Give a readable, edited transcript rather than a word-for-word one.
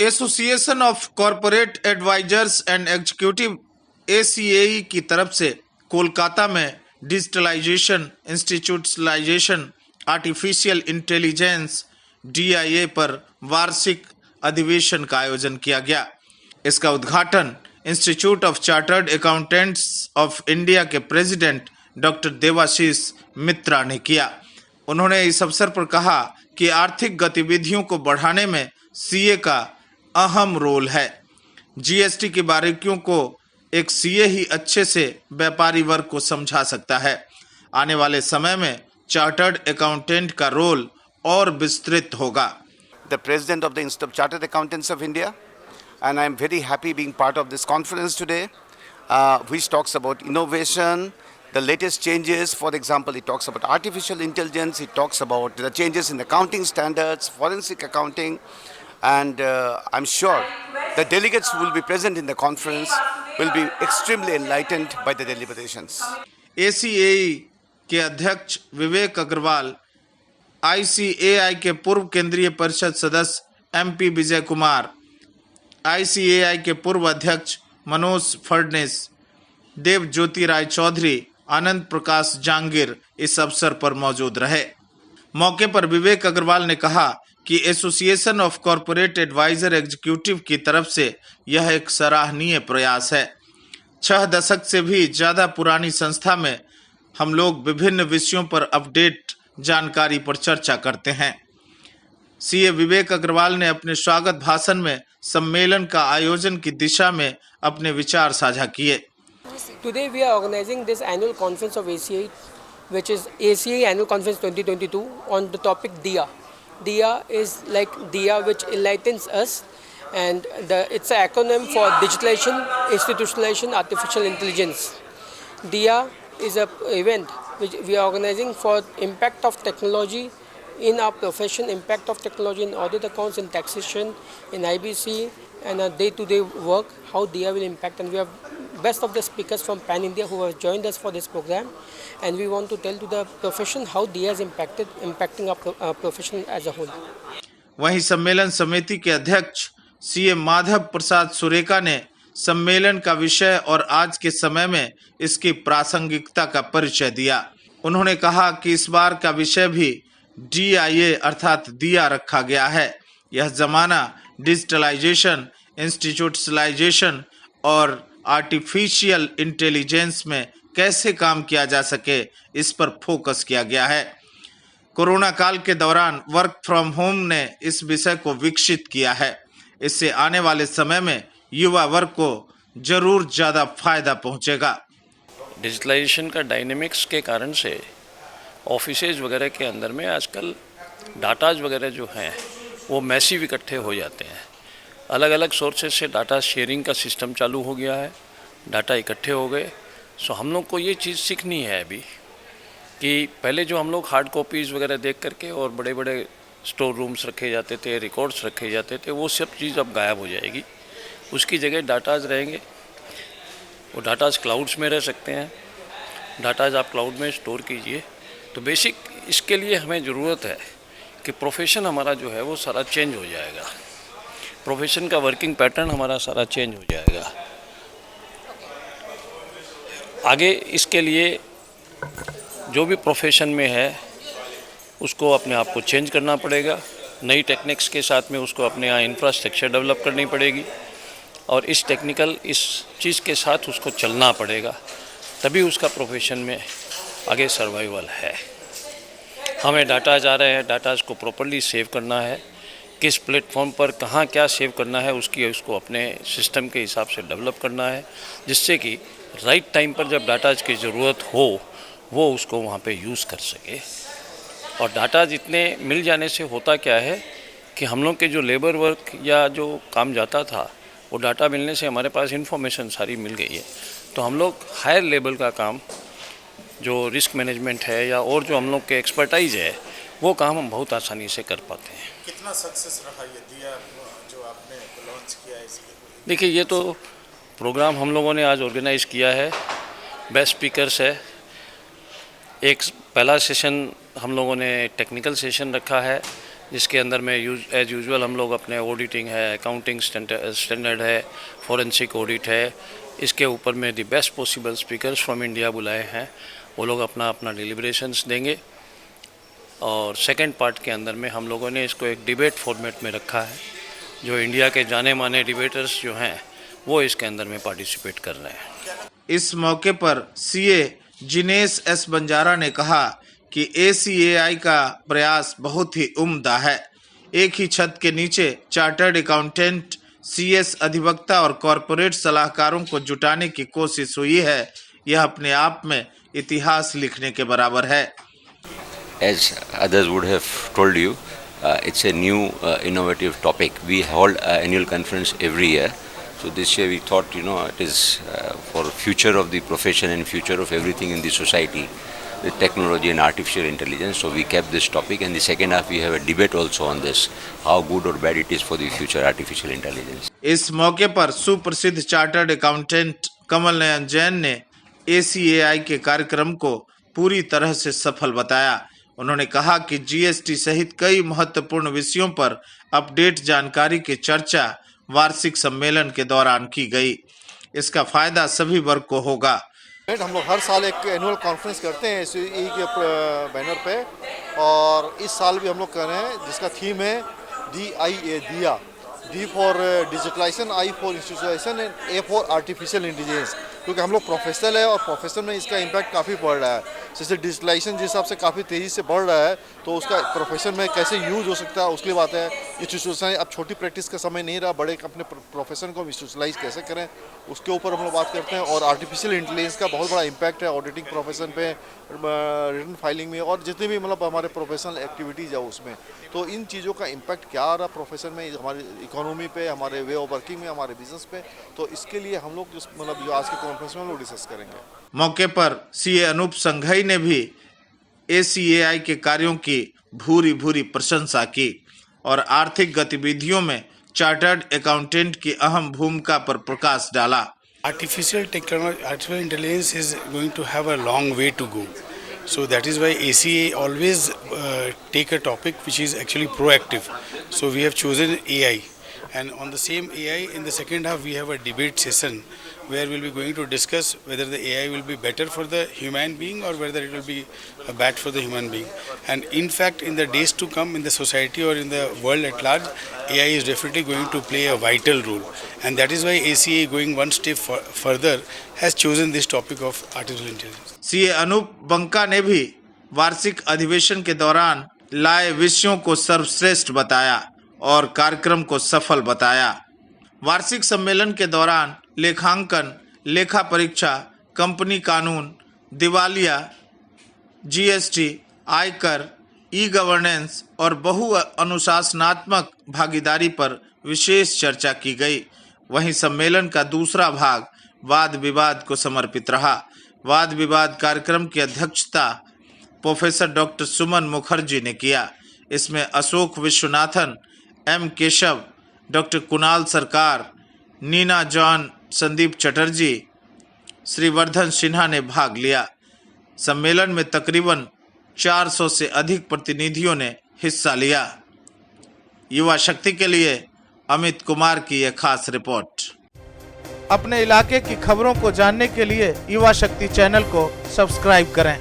Association of corporate advisers and executive ACAE की तरफ से कोलकाता में digitalisation, institutionalisation, artificial intelligence DIA पर वार्षिक अधिवेशन का आयोजन किया गया। इसका उद्घाटन institute of chartered accountants of India के प्रेसिडेंट डॉक्टर देवाशीष मित्रा ने किया। उन्होंने इस अवसर पर कहा कि आर्थिक गतिविधियों को बढ़ाने में CA का अहम रोल है। GST की बारीकियों को एक CA ही अच्छे से व्यापारी वर्ग को समझा सकता है। आने वाले समय में चार्टर्ड अकाउंटेंट का रोल और विस्तृत होगा। The President of the Institute of Chartered Accountants of India, and I am very happy being part of this conference today, which talks about innovation, the latest changes. For example, it talks about artificial intelligence, it talks about the changes in accounting standards, forensic accounting, and I'm sure the delegates who will be present in the conference will be extremely enlightened by the deliberations. ACAE के अध्यक्ष विवेक Agarwal, ICAI के पूर्व केंद्रीय परिषद सदस्य MP Vijay Kumar, ICAI के पूर्व अध्यक्ष मनोज फडनेस, देव ज्योति राय चौधरी, आनंद प्रकाश जांगीर इस अवसर पर मौजूद रहे। मौके पर विवेक अग्रवाल ने कहा कि association of corporate adviser executive की तरफ से यह एक सराहनीय प्रयास है। 6 दशक से भी ज्यादा पुरानी संस्था में हम लोग विभिन्न विषयों पर अपडेट जानकारी पर चर्चा करते हैं। CA विवेक अग्रवाल ने अपने स्वागत भाषण में सम्मेलन का आयोजन की दिशा में अपने विचार साझा किए। Today we are organizing this annual conference of ACAE, which is ACAE Annual Conference 2022 on the topic DIA. DIA is like DIA which enlightens us, and it's an acronym for Digitalization, Institutionalization, Artificial Intelligence. DIA is an event which we are organizing for impact of technology in our profession, impact of technology in audit accounts, in taxation, in IBC, and our day-to-day work, how DIA will impact. And we have best of the speakers from Pan India who have joined us for this program, and we want to tell to the profession how DIA is impacting our profession as a whole. वहीं सम्मेलन समिति के अध्यक्ष CA Madhav Prasad Sureka ने सम्मेलन का विषय और आज के समय में इसकी प्रासंगिकता का परिचय दिया। उन्होंने कहा कि इस बार का विषय भी DIA अर्थात दिया रखा गया है। यह जमाना डिजिटलाइजेशन, इंस्टीट्यूशनलाइजेशन और आर्टिफिशियल इंटेलिजेंस में कैसे काम किया जा सके, इस पर फोकस किया गया है। कोरोना काल के दौरान वर्क फ्रॉम होम ने इस विषय को विकसित किया है। इससे आने वाले समय में युवा वर्ग को जरूर ज्यादा फायदा पहुंचेगा। डिजिटलाइजेशन का डायनेमिक्स के कारण से ऑफिसेज वगैरह के अंदर में आजकल डाटाज वगैरह जो हैं वो मैसिव इकट्ठे हो जाते हैं। अलग अलग सोर्सेज से डाटा शेयरिंग का सिस्टम चालू हो गया है, डाटा इकट्ठे हो गए। सो हम लोग को ये चीज़ सीखनी है अभी कि पहले जो हम लोग हार्ड कॉपीज़ वगैरह देख करके और बड़े बड़े स्टोर रूम्स रखे जाते थे, रिकॉर्ड्स रखे जाते थे, वो सब चीज़ अब गायब हो जाएगी। उसकी जगह डाटाज रहेंगे। वो डाटाज क्लाउड्स में रह सकते हैं। डाटाज आप क्लाउड में स्टोर कीजिए। तो बेसिक इसके लिए हमें ज़रूरत है कि प्रोफेशन हमारा जो है वो सारा चेंज हो जाएगा। प्रोफेशन का वर्किंग पैटर्न हमारा सारा चेंज हो जाएगा। आगे इसके लिए जो भी प्रोफेशन में है उसको अपने आप को चेंज करना पड़ेगा। नई टेक्निक्स के साथ में उसको अपने यहाँ इंफ्रास्ट्रक्चर डेवलप करनी पड़ेगी और इस चीज़ के साथ उसको चलना पड़ेगा, तभी उसका प्रोफेशन में आगे सर्वाइवल है। हमें डाटाज आ रहे हैं, डाटाज को प्रॉपर्ली सेव करना है। किस प्लेटफॉर्म पर कहाँ क्या सेव करना है उसको अपने सिस्टम के हिसाब से डेवलप करना है, जिससे कि राइट टाइम पर जब डाटाज की ज़रूरत हो वो उसको वहाँ पे यूज़ कर सके। और डाटाज इतने मिल जाने से होता क्या है कि हम लोग के जो लेबर वर्क या जो काम जाता था वो डाटा मिलने से हमारे पास इन्फॉर्मेशन सारी मिल गई है। तो हम लोग हायर लेवल का काम जो रिस्क मैनेजमेंट है या और जो हम लोग के एक्सपर्टाइज है वो काम हम बहुत आसानी से कर पाते हैं। कितना सक्सेस रहा ये दिया जो आपने लॉन्च किया है इसके? देखिए, ये तो प्रोग्राम हम लोगों ने आज ऑर्गेनाइज़ किया है। बेस्ट स्पीकर्स है। एक पहला सेशन हम लोगों ने टेक्निकल सेशन रखा है जिसके अंदर में एज यूजुअल हम लोग अपने ऑडिटिंग है, अकाउंटिंग स्टैंडर्ड है, फॉरेंसिक ऑडिट है, इसके ऊपर में the best possible speakers from India बुलाए हैं। वो लोग अपना अपना डिलिब्रेशंस देंगे और सेकंड पार्ट के अंदर में हम लोगों ने इसको एक डिबेट फॉर्मेट में रखा है। जो इंडिया के जाने माने डिबेटर्स जो हैं वो इसके अंदर में पार्टिसिपेट कर रहे हैं। इस मौके पर सीए जिनेश एस बंजारा ने कहा कि ACAI का प्रयास बहुत ही उम्दा है। एक ही छत के नीचे चार्टर्ड अकाउंटेंट, CS अधिवक्ता और कॉरपोरेट सलाहकारों को जुटाने की कोशिश हुई है। यह अपने आप में इतिहास लिखने के बराबर है। As others would have told you, it's a new innovative topic. We hold an annual conference every year. So this year we thought, it is for future of the profession and future of everything in the society, with technology and artificial intelligence. So we kept this topic, and the second half we have a debate also on this, how good or bad it is for the future artificial intelligence. इस मौके पर सुप्रसिद्ध chartered accountant Kamal Nayan Jain ने ACAI के कार्यक्रम को पूरी तरह से सफल बताया। उन्होंने कहा कि GST सहित कई महत्वपूर्ण विषयों पर अपडेट जानकारी की चर्चा वार्षिक सम्मेलन के दौरान की गई। इसका फायदा सभी वर्ग को होगा। हम लोग हर साल एक एनुअल कॉन्फ्रेंस करते हैं ACAI के बैनर पे, और इस साल भी हम लोग कर रहे हैं, जिसका थीम है DIA, दिया। D for digitalisation, I for institutionalisation and A for artificial intelligence. क्योंकि हम लोग प्रोफेशनल है और प्रोफेशनल में इसका इम्पैक्ट काफ़ी बढ़ रहा है। जैसे डिजिटलाइजेशन जिस हिसाब से काफ़ी तेज़ी से बढ़ रहा है, तो उसका प्रोफेशन में कैसे यूज़ हो सकता है उसके लिए बात है। इंस्टीट्यूशनलाइज अब छोटी प्रैक्टिस का समय नहीं रहा, बड़े अपने प्रोफेशन को इंस्टीट्यूशनलाइज कैसे करें उसके ऊपर हम लोग बात करते हैं। और आर्टिफिशियल इंटेलिजेंस का बहुत बड़ा इम्पैक्ट है ऑडिटिंग प्रोफेशन पे, रिटन फाइलिंग में, और जितने भी मतलब हमारे प्रोफेशनल एक्टिविटीज़ है उसमें। तो इन चीज़ों का इम्पैक्ट क्या आ रहा प्रोफेशन में, हमारी इकोनॉमी पे, हमारे वे ऑफ वर्किंग में, हमारे बिजनेस पे, तो इसके लिए हम लोग मतलब जो आज के कॉन्फ्रेंस में हम लोग डिस्कस करेंगे। मौके पर CA अनूप संघई ने भी ACAI के कार्यों की भूरी भूरी प्रशंसा की और आर्थिक गतिविधियों में चार्टर्ड अकाउंटेंट की अहम भूमिका पर प्रकाश डाला। Artificial intelligence is going to have a long way to go. So that is why ACAI always take a topic which is actually proactive. So we have chosen AI, and on the same AI, in the second half we have a debate session where we'll be going to discuss whether the AI will be better for the human being or whether it will be bad for the human being. And in fact, in the days to come, in the society or in the world at large, AI is definitely going to play a vital role. And that is why ACAI, going one step further, has chosen this topic of artificial intelligence. CA Anoop बंका ने भी वार्षिक अधिवेशन के दौरान लाए विषयों को सर्वश्रेष्ठ बताया और कार्यक्रम को सफल बताया। वार्षिक सम्मेलन के दौरान लेखांकन, लेखा परीक्षा, कंपनी कानून, दिवालिया, GST, आयकर, ई-गवर्नेंस और बहु अनुशासनात्मक भागीदारी पर विशेष चर्चा की गई। वहीं सम्मेलन का दूसरा भाग वाद विवाद को समर्पित रहा। वाद विवाद कार्यक्रम की अध्यक्षता प्रोफेसर डॉक्टर सुमन मुखर्जी ने किया। इसमें अशोक विश्वनाथन, M केशव, डॉक्टर कुणाल सरकार, नीना जॉन, संदीप चटर्जी, श्रीवर्धन सिन्हा ने भाग लिया। सम्मेलन में तकरीबन 400 से अधिक प्रतिनिधियों ने हिस्सा लिया। युवा शक्ति के लिए अमित कुमार की यह खास रिपोर्ट। अपने इलाके की खबरों को जानने के लिए युवा शक्ति चैनल को सब्सक्राइब करें।